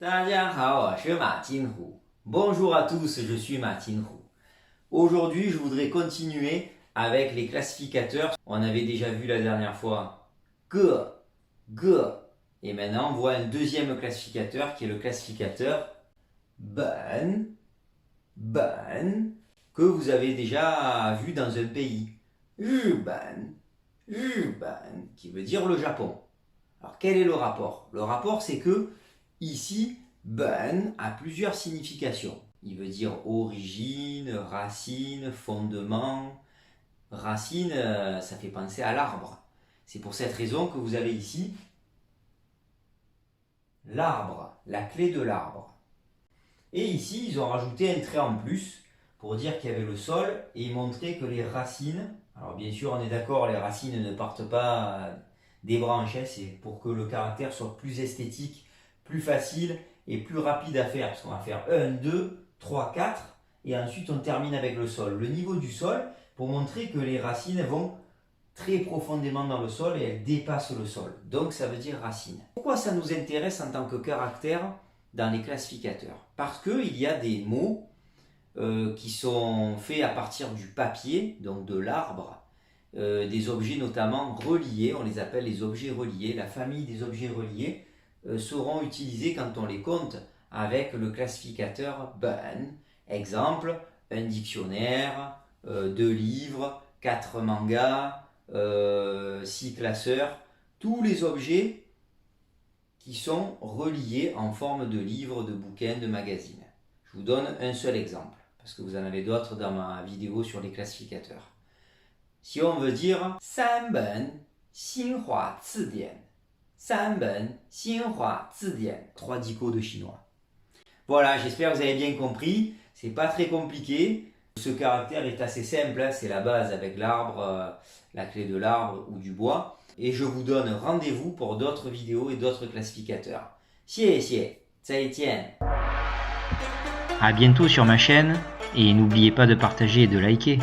大家好，我是马金虎. Bonjour à tous, je suis Ma Tinhu. Aujourd'hui, je voudrais continuer avec les classificateurs. On avait déjà vu la dernière fois Ge, Ge. Et maintenant, on voit un deuxième classificateur qui est le classificateur Ben, Ben, que vous avez déjà vu dans un pays. Juban, Juban, qui veut dire le Japon. Alors, quel est le rapport? Le rapport, c'est que ici, Ben a plusieurs significations. Il veut dire origine, racine, fondement. Racine, ça fait penser à l'arbre. C'est pour cette raison que vous avez ici l'arbre, la clé de l'arbre. Et ici, ils ont rajouté un trait en plus pour dire qu'il y avait le sol et ils montraient que les racines, alors bien sûr, on est d'accord, les racines ne partent pas des branches, c'est pour que le caractère soit plus esthétique, plus facile et plus rapide à faire. Parce qu'on va faire 1, 2, 3, 4 et ensuite on termine avec le sol. Le niveau du sol pour montrer que les racines vont très profondément dans le sol et elles dépassent le sol. Donc ça veut dire racine. Pourquoi ça nous intéresse en tant que caractère dans les classificateurs? Parce qu'il y a des mots qui sont faits à partir du papier, donc de l'arbre, des objets notamment reliés, on les appelle les objets reliés. La famille des objets reliés seront utilisés quand on les compte avec le classificateur Ben. Exemple, un dictionnaire, 2 livres, 4 mangas, 6 classeurs, tous les objets qui sont reliés en forme de livres, de bouquins, de magazines. Je vous donne un seul exemple, parce que vous en avez d'autres dans ma vidéo sur les classificateurs. Si on veut dire Sanben Xinhua Zidian, Sanben Xinhua Zidian, 3 dicos de chinois. Voilà, j'espère que vous avez bien compris. C'est pas très compliqué. Ce caractère est assez simple, c'est la base avec l'arbre, la clé de l'arbre ou du bois. Et je vous donne rendez-vous pour d'autres vidéos et d'autres classificateurs. Xie xie, zaijian. À bientôt sur ma chaîne et n'oubliez pas de partager et de liker.